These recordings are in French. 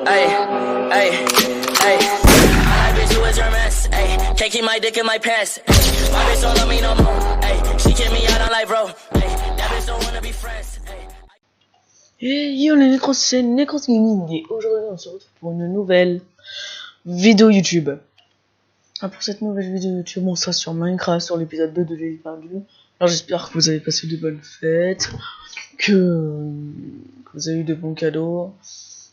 Hey, hey, hey. My bitch, who is your mess? Hey, can't keep my dick in my pants. Hey, my bitch don't love me no more. Hey, she kick me out on life, bro. Hey, that bitch don't wanna be friends. Et yo les Necros, c'est Necros Gaming et aujourd'hui on se retrouve pour une nouvelle vidéo YouTube. Pour cette nouvelle vidéo YouTube, on sera sur Minecraft, sur l'épisode 2 de l'île perdue. Alors j'espère que vous avez passé de bonnes fêtes, que vous avez eu de bons cadeaux.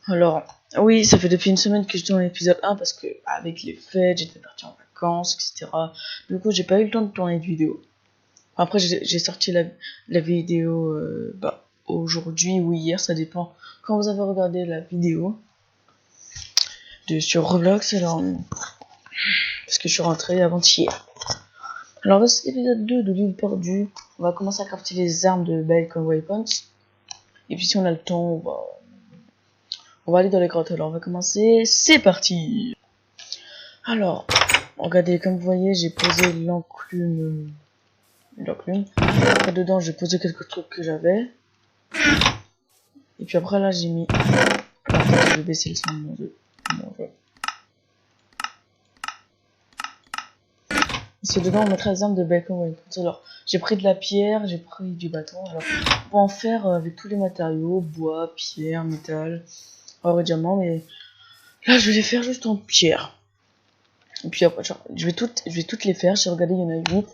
Alors oui, ça fait depuis une semaine que je tourne l'épisode 1 parce que avec les fêtes, j'étais parti en vacances, etc. Du coup j'ai pas eu le temps de tourner de vidéo. Après j'ai sorti la vidéo aujourd'hui ou hier, ça dépend quand vous avez regardé la vidéo sur Roblox, alors parce que je suis rentré avant-hier. Alors dans cet épisode 2 de l'île perdue, on va commencer à crafter les armes de Balkan Weapons. Et puis si on a le temps, on va aller dans les grottes. Alors on va commencer, c'est parti. Alors, regardez, comme vous voyez, j'ai posé l'enclume. Après dedans j'ai posé quelques trucs que j'avais. Et puis après là j'ai mis... Attends, je vais baisser le son de mon jeu. Parce que dedans on mettra les armes de Balkan Weapons. Alors j'ai pris de la pierre, j'ai pris du bâton. Alors on va en faire avec tous les matériaux, bois, pierre, métal, or et diamant. Mais là je vais les faire juste en pierre. Et puis après je vais toutes les faire. J'ai regardé, il y en a 8.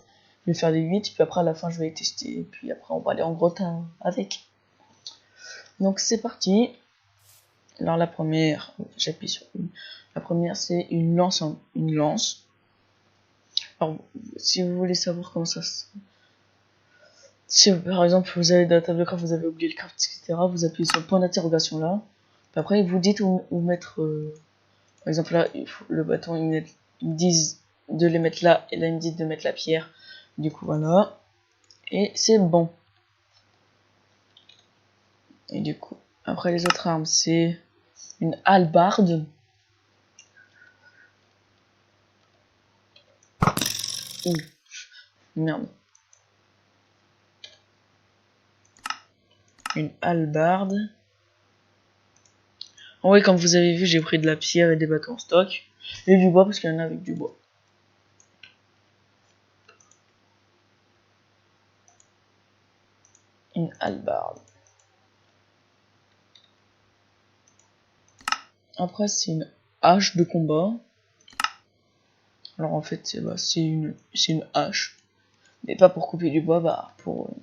Je vais faire les 8, puis après à la fin je vais les tester. Et puis après on va aller en grotte avec. Donc c'est parti. Alors la première, j'appuie sur une. La première c'est une lance. Alors si vous voulez savoir comment ça se... Si par exemple vous avez dans la table de craft, vous avez oublié le craft, etc., vous appuyez sur le point d'interrogation là. Puis après vous dites où mettre... par exemple là, le bâton, ils me disent de les mettre là, et là ils me disent de mettre la pierre. Du coup voilà. Et c'est bon. Et du coup, après les autres armes, c'est une hallebarde. Ouh, merde. Une hallebarde. En vrai, comme vous avez vu, j'ai pris de la pierre et des bâtons en stock. Et du bois, parce qu'il y en a avec du bois. Une hallebarde. Après, c'est une hache de combat. Alors en fait, c'est une hache. Mais pas pour couper du bois, pour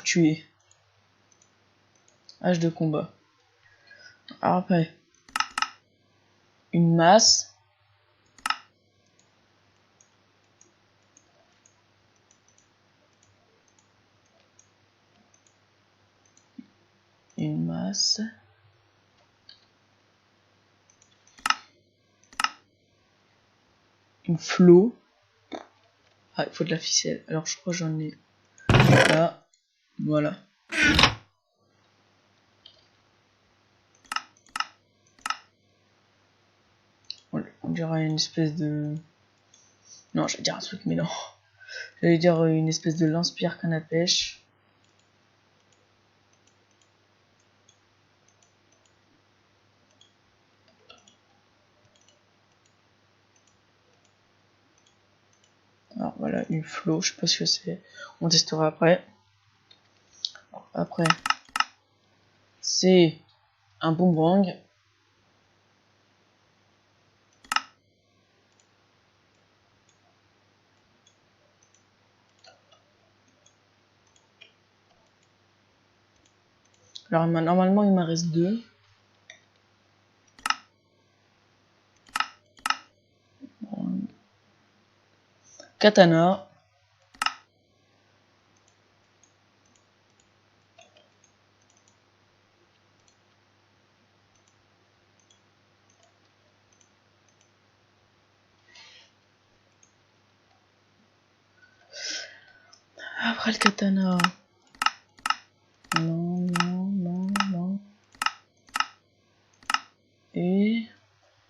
tuer. Hache de combat. Alors après, une masse. Une masse. Une flot. Ah, il faut de la ficelle. Alors je crois que j'en ai là. Voilà. On dirait une espèce de... Non, j'allais dire un truc, mais non. J'allais dire une espèce de lance-pierre canne à pêche. Alors voilà, une flot, je sais pas ce que c'est. On testera après. Alors, après, c'est un boomerang. Alors normalement il m'en reste 2. Katana. Après le katana. Non. Et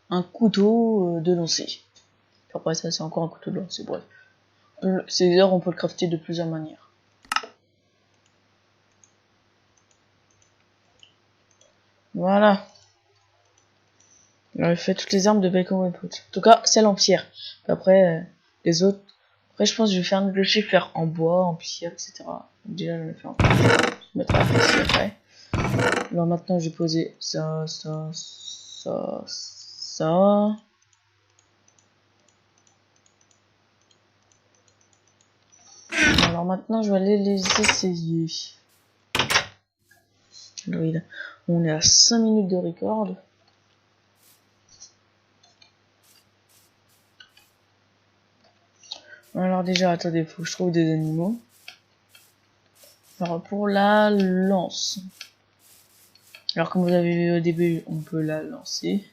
un couteau de lancer. Après ça c'est encore un couteau de lancer, bref. Ces heures on peut le crafter de plusieurs manières. Voilà. J'aurais fait toutes les armes de bacon et potes. En tout cas, celle en pierre. Après, les autres. Après, je pense que je vais faire le chiffre en bois, en pierre, etc. Donc, déjà, je vais le faire en pierre. Je mettrai la ici après. Alors maintenant, je vais poser ça, ça, ça, ça. Alors maintenant, je vais aller les essayer. Oui, on est à 5 minutes de record. Alors déjà, attendez, faut que je trouve des animaux. Alors pour la lance. Alors comme vous avez vu au début, on peut la lancer.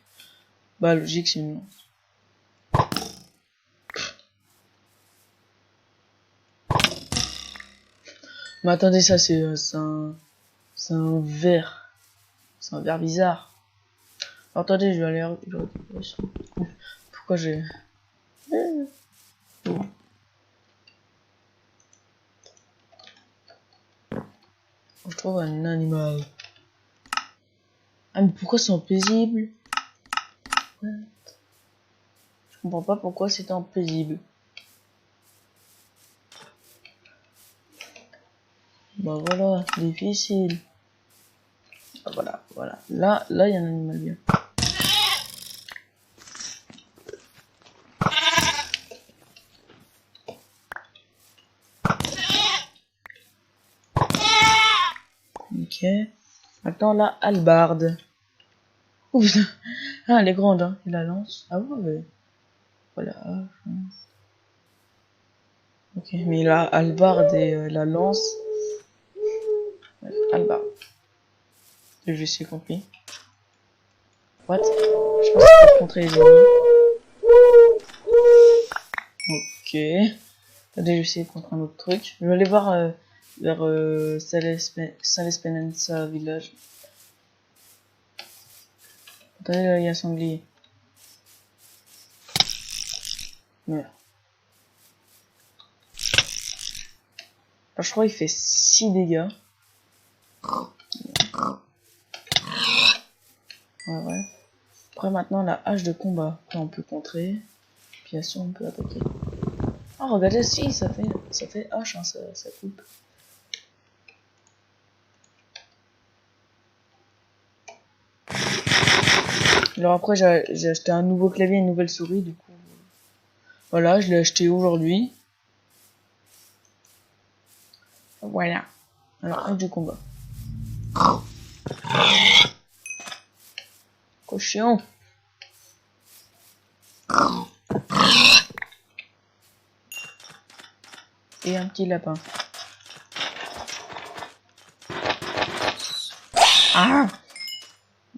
Bah logique, c'est une lance. Mais attendez, ça c'est un ver. C'est un ver bizarre. Alors, attendez, je vais aller récupérer ça. Pourquoi j'ai... Oh. Je trouve un animal. Ah mais pourquoi c'est en paisible? Je comprends pas pourquoi c'est en paisible. Bah voilà, difficile. Ah, voilà, voilà. Là, il y a un animal bien. Ok. Maintenant la hallebarde. Oh putain. Ah, elle est grande, hein. Et la lance. Ah ouais. Voilà. Ok, mais la hallebarde et la lance. Ouais, hallebarde. Je vais essayer contre lui. What? Je pense que c'est pour contrer les ennemis. Ok. Attendez, je vais essayer contre un autre truc. Je vais aller voir vers Saint-Espenanza village. Attendez, là, il y a un sanglier. Merde. Alors, je crois qu'il fait 6 dégâts. Ouais, ouais. Après, maintenant, la hache de combat. Là, on peut contrer. Puis, bien sûr, on peut attaquer. Ah, regardez, si, ça fait hache, hein, ça coupe. Alors après, j'ai acheté un nouveau clavier et une nouvelle souris, du coup. Voilà, je l'ai acheté aujourd'hui. Voilà. Alors, hache de combat. Cochon. Et un petit lapin. Ah!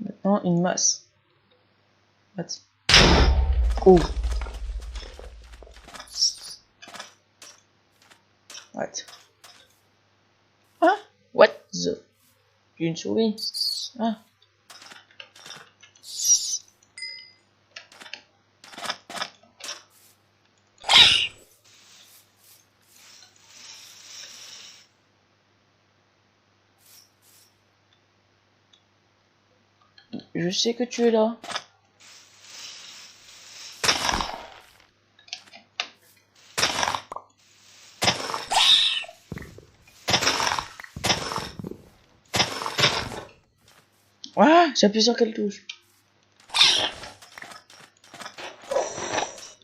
Maintenant, une masse. What? Oh. What? Ah? What the? Une souris. Ah. Je sais que tu es là. Ah, j'appuie sur quelle touche?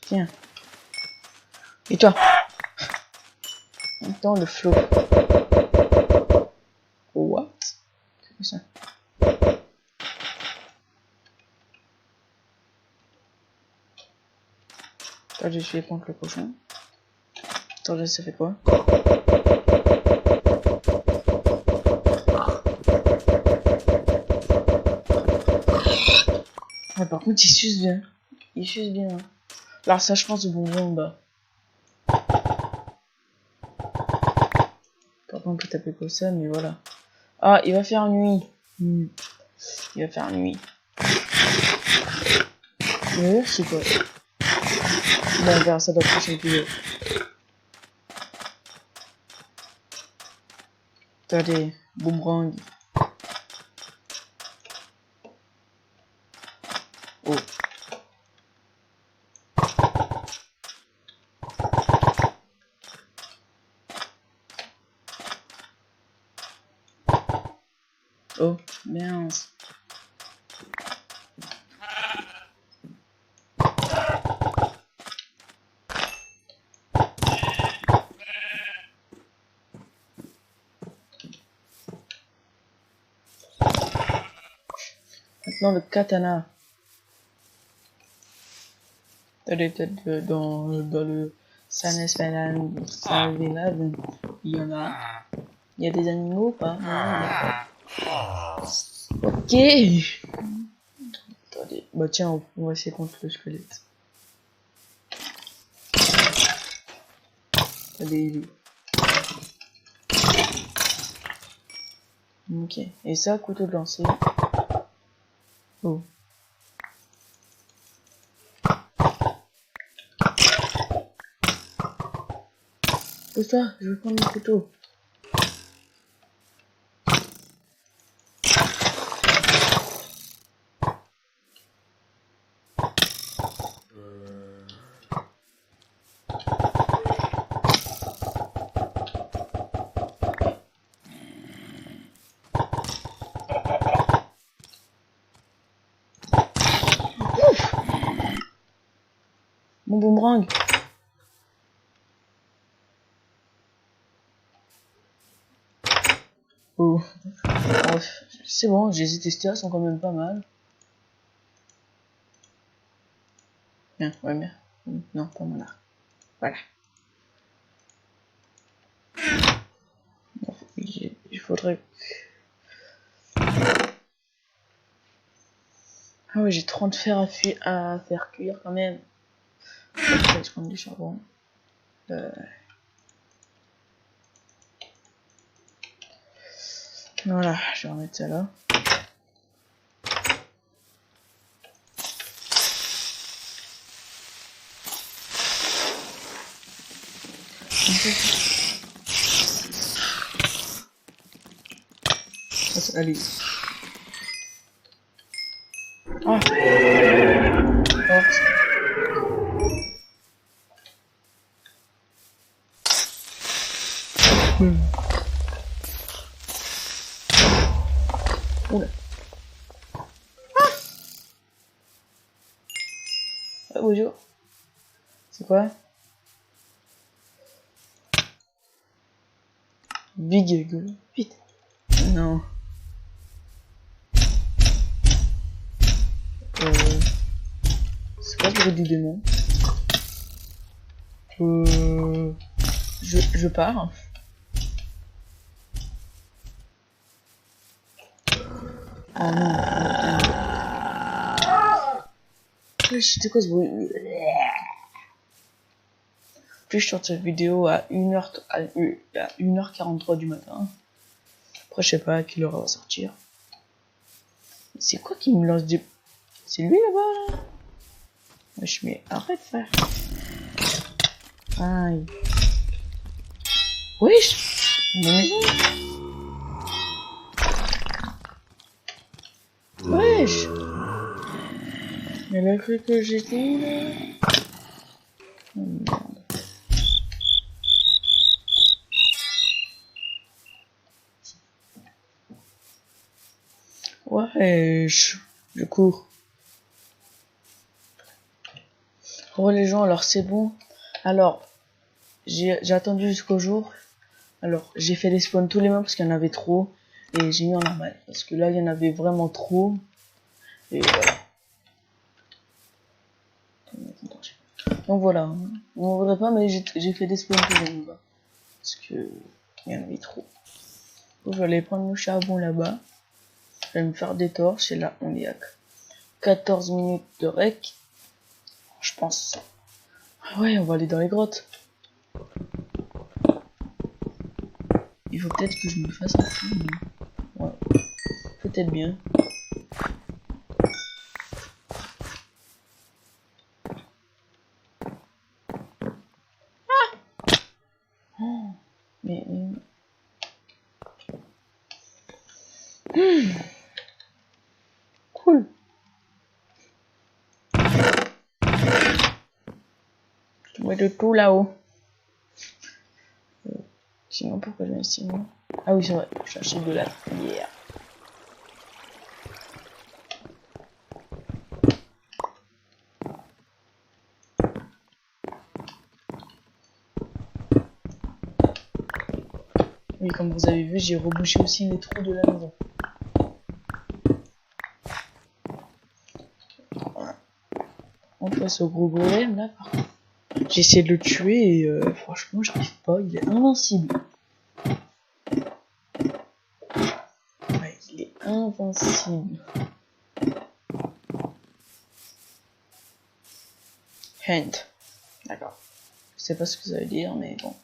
Tiens. Et toi? Attends, le flow. What? C'est quoi ça? Attends, je suis contre le cochon. Attends, ça fait quoi? Ah, par contre, il suce bien. Il suce bien. Hein. Alors, ça, je pense, c'est bonbon en bas. Par contre, on peut taper comme ça, mais voilà. Ah, il va faire nuit. Il va faire nuit. Mais je sais pas. Bon, on verra ça dans le prochain vidéo. Attendez, boomerang. Oh. Oh, mince. Maintenant le katana. Peut-être dans le Salvelan, il y en a. Il y a des animaux ou pas? Non, il y a pas. Ok. Attendez. Bah tiens, on va essayer contre le squelette. Allez, il est. Ok. Et ça, couteau de lancer. Oh. Pose-toi, je vais prendre le couteau. Mon boomerang. Oh. C'est bon, j'ai hésité, elles sont quand même pas mal. Bien, ouais, bien. Non, pas mon arc. Voilà. Il faudrait... Ah ouais, j'ai 30 fer à faire cuire quand même. Je vais prendre du charbon. Voilà, je vais remettre ça là. Allez. Ah. Oula. Ah, bonjour. C'est quoi? Big gueule. Vite. Non. C'est quoi le bruit du démon? Je pars. Oh non. C'était quoi ce bruit? Puis je sorte cette vidéo à 1h43 du matin. Après je sais pas à quelle heure elle va sortir. C'est quoi qui me lance des... C'est lui là-bas là? Wesh mais arrête frère. Aïe. Wesh. Une maison. Wesh. Elle a cru que j'étais là. Oh merde. Ouais, je cours. Oh les gens, alors c'est bon. Alors, j'ai attendu jusqu'au jour. Alors, j'ai fait les spawns tous les mois parce qu'il y en avait trop. Et j'ai mis en normal. Parce que là, il y en avait vraiment trop. Et voilà. Donc voilà. On ne voudrait pas, mais j'ai fait des spawns tous les mois. Parce que il y en avait trop. Donc, je vais aller prendre le charbon là-bas. Je vais me faire des torches. Et là, on est à 14 minutes de rec. Je pense. Ah ouais, on va aller dans les grottes. Il faut peut-être que je me fasse un fou. Ouais. Peut-être bien. Ah oh, mais... Cool. Ouais, de tout là-haut. Sinon, pourquoi je mets ici? Ah oui, c'est vrai, chercher de la pierre. Oui, comme vous avez vu, j'ai rebouché aussi les trous de la maison. Voilà. On passe au gros golem là. J'ai essayé de le tuer et franchement, j'arrive pas. Il est invincible. Ouais, il est invincible. Hand. D'accord. Je sais pas ce que ça veut dire, mais bon.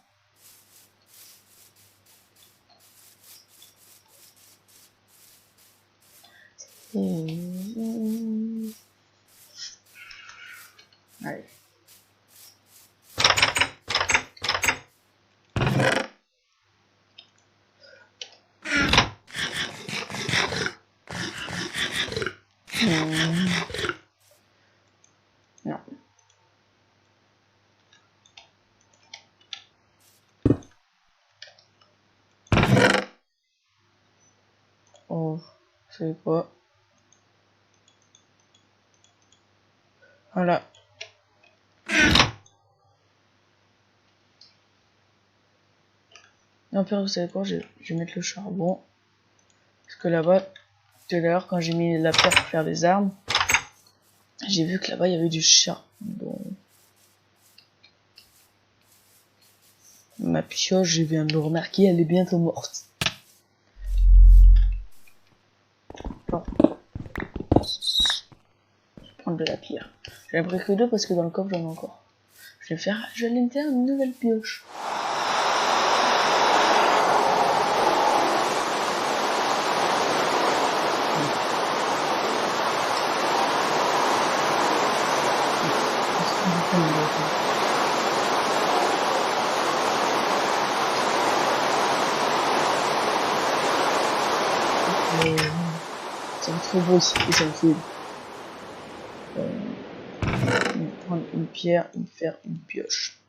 Allez. Non. Oh, c'est quoi? Voilà. Non, pire, vous savez quoi? Je vais mettre le charbon. Parce que là-bas, tout à l'heure, quand j'ai mis la pierre pour faire des armes, j'ai vu que là-bas, il y avait du charbon. Ma pioche, je viens de le remarquer, elle est bientôt morte. Bon. Je vais prendre de la pierre. J'en ai pris que deux parce que dans le coffre, j'en ai encore. Je vais aller me faire une nouvelle pioche. Ça me fait beau aussi, et ça me fait prendre une pierre, une fer, une pioche.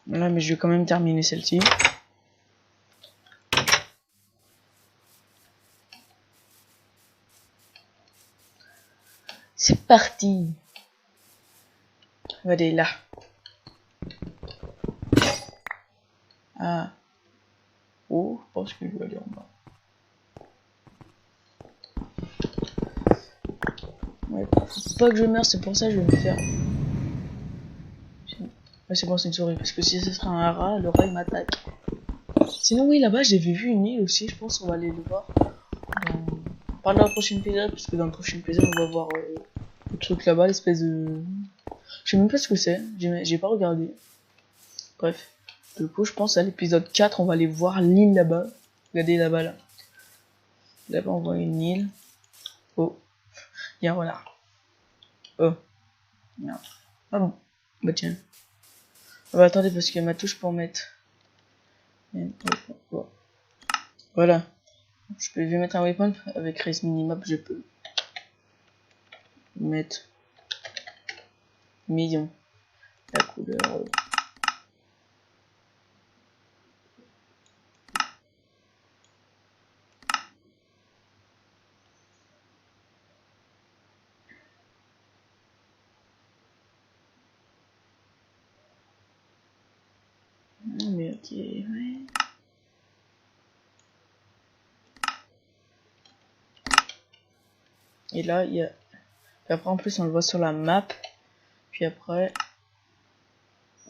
Voilà, mais je vais quand même terminer celle-ci. C'est parti. On va aller là. Ah. Oh, je pense que je vais aller en bas. Ouais, faut pas que je meure, c'est pour ça que je vais me faire. Ouais, c'est bon, c'est une souris, parce que si ce serait un rat, le rat il m'attaque. Sinon, oui, là-bas, j'ai vu une île aussi, je pense qu'on va aller le voir. Pas dans le prochain épisode, parce que dans le prochain épisode, on va voir le truc là-bas, l'espèce de. Je sais même pas ce que c'est, j'ai pas regardé. Bref. Du coup, je pense à l'épisode 4, on va aller voir l'île là-bas. Regardez là-bas, là. Là-bas, on voit une île. Oh. Il y a un renard. Oh. Merde. Ah bon. Bah tiens. Oh, bah attendez, parce que ma touche pour mettre. Voilà. Je peux mettre un waypoint avec Race Minimap, je peux mettre million. La couleur. Mais ok, ouais. Et là, il y a. Et après, en plus, on le voit sur la map. Puis après,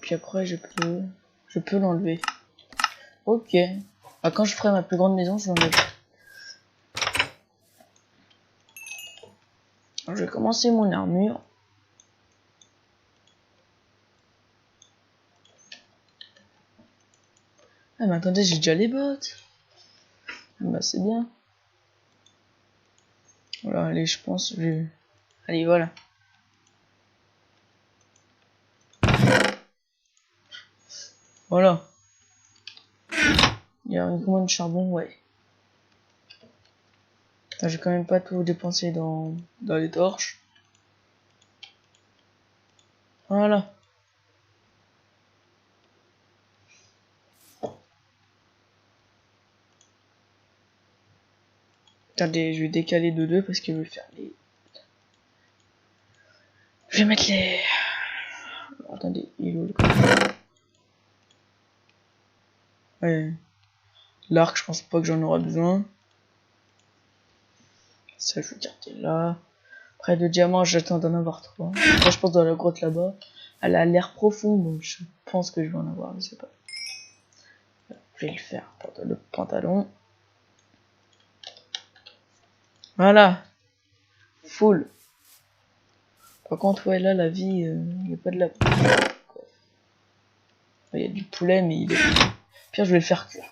je peux l'enlever. Ok. Bah, quand je ferai ma plus grande maison, je l'enlève. Je vais commencer mon armure. Ah mais attendez, j'ai déjà les bottes. Ah bah c'est bien. Voilà, allez, je pense, allez, voilà. Voilà. Il y a une commande de charbon, ouais. J'ai quand même pas tout dépensé dans les torches. Voilà. Attendez, je vais décaler de 2 parce que je vais faire les... Je vais mettre les... Attendez, il est où le coffre? Ouais. L'arc, je pense pas que j'en aurai besoin. Ça, je vais garder là. Après, de diamants, j'attends d'en avoir 3. Après, je pense dans la grotte là-bas. Elle a l'air profonde, donc je pense que je vais en avoir, je sais pas. Je vais le faire. Le pantalon. Voilà. Full. Par contre, ouais, là, la vie, il n'y a pas de la... Il y a du poulet, mais il est... Pire, je vais le faire cuire.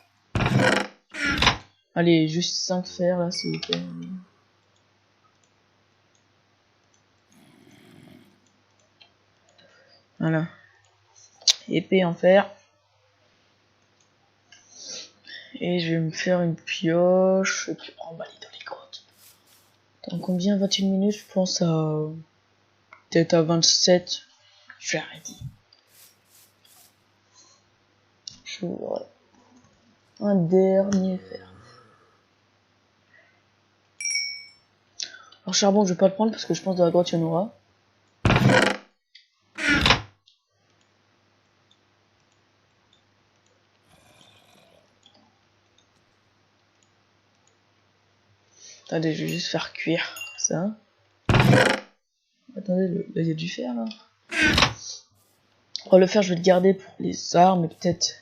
Allez, juste 5 fers, là, s'il vous plaît. Voilà. Épée en fer. Et je vais me faire une pioche. Et puis on va aller dans les grottes. Dans combien? 21 minutes, je pense à... Peut-être à 27. Je vais arrêter. Je vais... Un dernier fer. Alors charbon, je vais pas le prendre parce que je pense que dans la grotte il y en aura. Attendez, je vais juste faire cuire ça. Attendez, là il y a du fer là. Oh, le fer je vais le garder pour les armes, peut-être.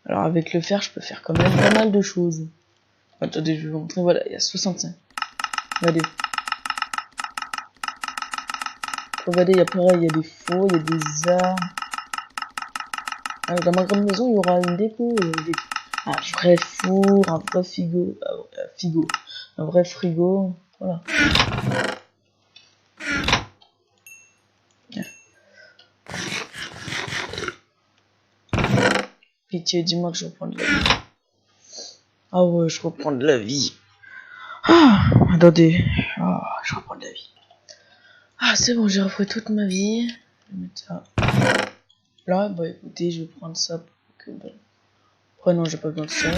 Alors avec le fer je peux faire quand même pas mal de choses. Attendez, je vais vous montrer, voilà, il y a 65. Regardez. Regardez, il y a pareil, il y a des faux, il y a des armes. Alors, dans ma grande maison, il y aura une déco, un vrai four, un vrai frigo, un vrai frigo, voilà. Pitié, dis-moi que je reprends de la vie. Ah ouais, je reprends de la vie. Ah, attendez. Ah, je reprends de la vie. Ah, c'est bon, j'ai refait toute ma vie. Je vais mettre ça. Là, bah écoutez, je vais prendre ça pour que... Bon. Après, non, j'ai pas besoin de ça.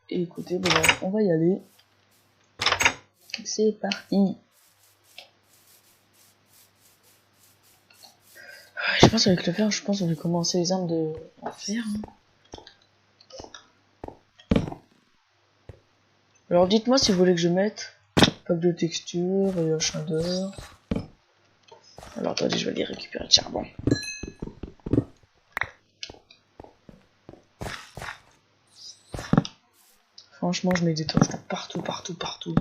Et écoutez, bon, on va y aller. C'est parti. Je pense avec le fer, je pense qu'on va commencer les armes de en fer. Hein. Alors dites-moi si vous voulez que je mette pack de texture et un shader. Alors attendez, je vais aller récupérer le charbon. Franchement, je mets des torches partout, partout, partout.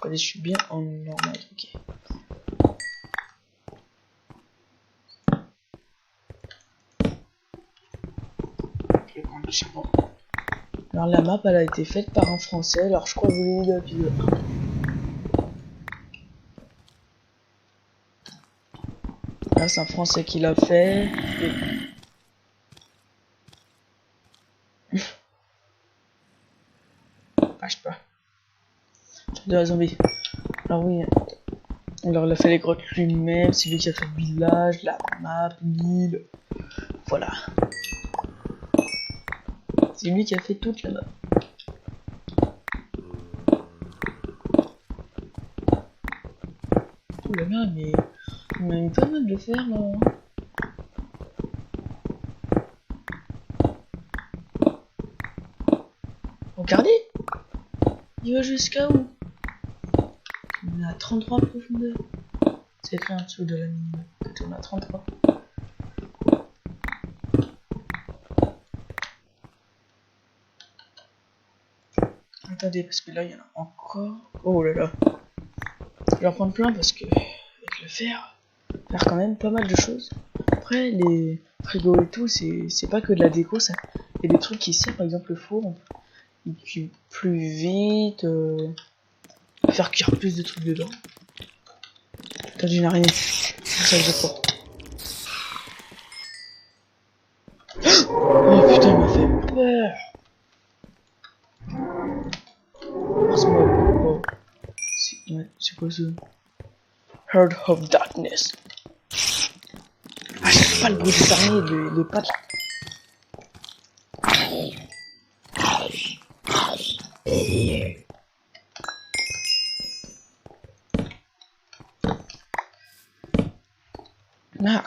Allez, je suis bien en normal, ok. Je vais prendre le charbon. Alors la map, elle a été faite par un Français, alors je crois que vous l'avez dit dans la vidéo 1. Là, c'est un Français qui l'a fait. Ah, je sais pas. De la zombie. Alors oui. Alors il a fait les grottes lui-même, c'est lui qui a fait le village, la map, l'île. Voilà. C'est lui qui a fait toute la map. Oh là là, mais on a eu pas mal de fer là. Regardez, il va jusqu'à où? On est à 33 profondeur. C'est écrit en dessous de la mini-map. On est à 33. Attendez, parce que là il y en a encore. Oh là là. Je vais en prendre plein parce que avec le fer, faire quand même pas mal de choses. Après les frigos et tout, c'est pas que de la déco, ça. Il y a des trucs qui servent, par exemple le four, il cuit plus vite, faire cuire plus de trucs dedans. Attendez, une araignée. Ça je crois. quoi ça? Heart of Darkness. Ah, j'aime pas le bruit des araignées, les pattes là. Ah,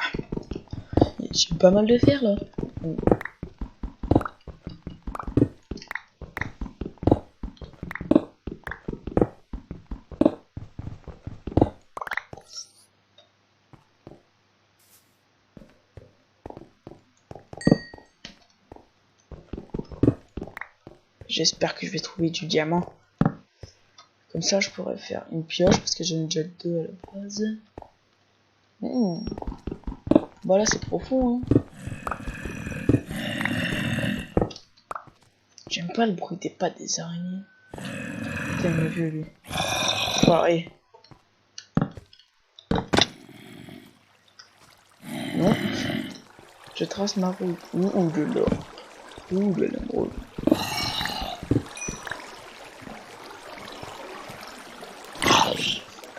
j'ai pas mal de fer là. J'espère que je vais trouver du diamant. Comme ça, je pourrais faire une pioche parce que j'en ai déjà deux à la base. Voilà, c'est profond. Hein. J'aime pas le bruit des pattes des araignées. Putain, il m'a vu lui. Pareil. Non. Je trace ma route. Ouh, de l'or. Ouh, de l'émeraude.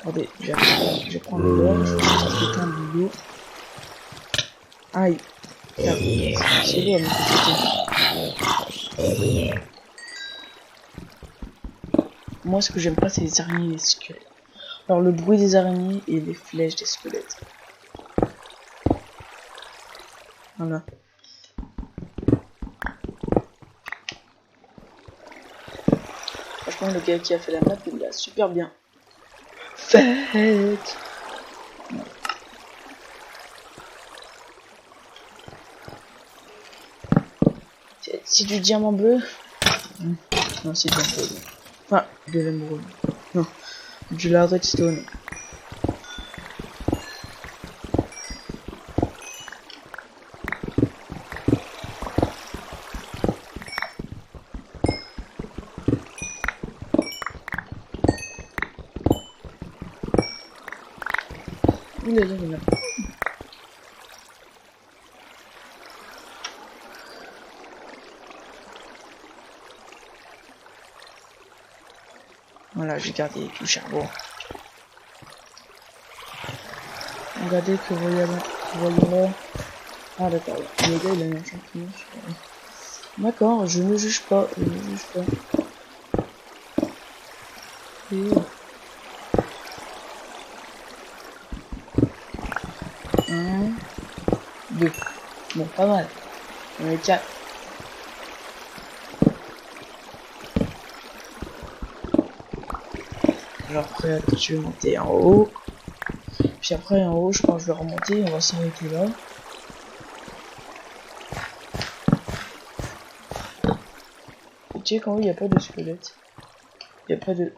Attendez, je vais prendre le l'or, je vais mettre un de l'eau. Aïe. C'est l'eau à mon côté. Moi, ce que j'aime pas, c'est les araignées et les squelettes. Alors, le bruit des araignées et les flèches des squelettes. Voilà. Franchement, le gars qui a fait la map, il l'a super bien faite. C'est du diamant bleu. Non, c'est de l'émeraude. Enfin, de l'émeraude. Non, du la redstone. Ouh là là là là. Voilà, j'ai gardé tout le charbon. Regardez que voyons. Ah d'accord, le gars il a un champignon. D'accord, je ne juge pas, je ne juge pas. Et... 1, 2. Bon, pas mal. On est 4. Alors après, je vais monter en haut. Puis après, en haut, je pense que je vais remonter. On va s'arrêter là. Et tu sais qu'en haut, il n'y a pas de squelette. Il n'y a pas de...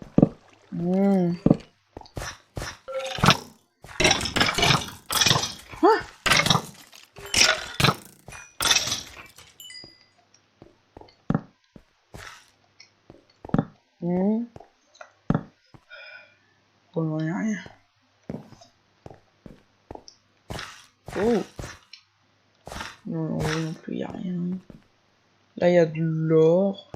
Pour le moment, il n'y a rien. Oh! Non, non plus, il n'y a rien. Là, il y a de l'or.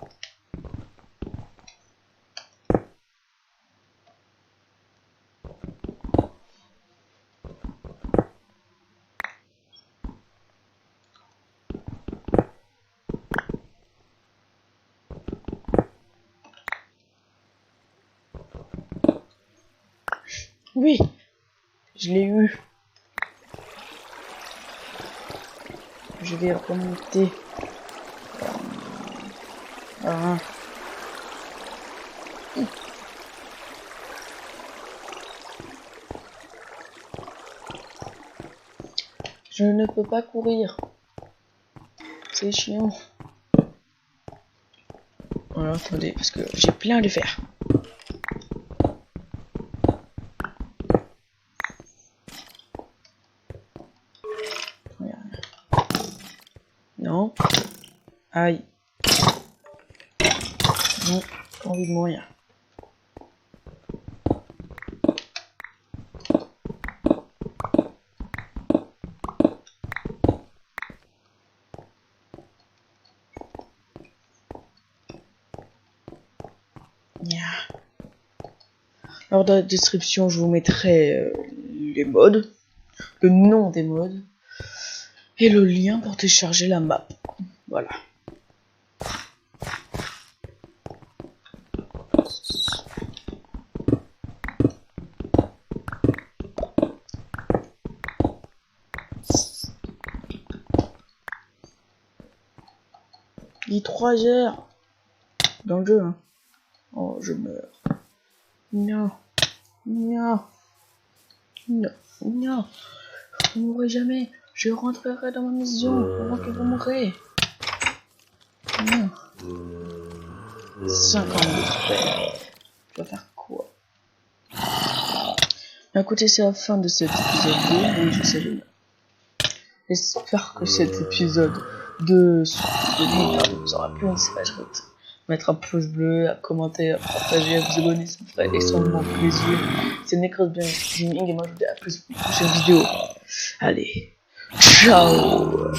Oui! Je l'ai eu. Je vais remonter. Ah. Je ne peux pas courir. C'est chiant. Voilà, attendez, parce que j'ai plein de fer. Non. Aïe. Non, pas envie de mourir. Alors dans la description, je vous mettrai les modes, le nom des modes et le lien pour télécharger la map. Voilà. Il est 3 heures dans le jeu. Hein. Oh, je meurs. Non. Non. Non. Non. Je ne mourrai jamais. Je rentrerai dans ma maison avant que vous mourrez. Non. 52 frères. Je dois faire quoi? Écoutez, c'est la fin de cet épisode 2. Oui, je sais. J'espère que cet épisode de vous aura plu. Je vais mettre un pouce bleu, à commenter, à partager, à vous abonner, ça me ferait extrêmement plaisir. C'est Necros Gaming et moi je vous dis à plus pour une prochaine vidéo. Allez, ciao.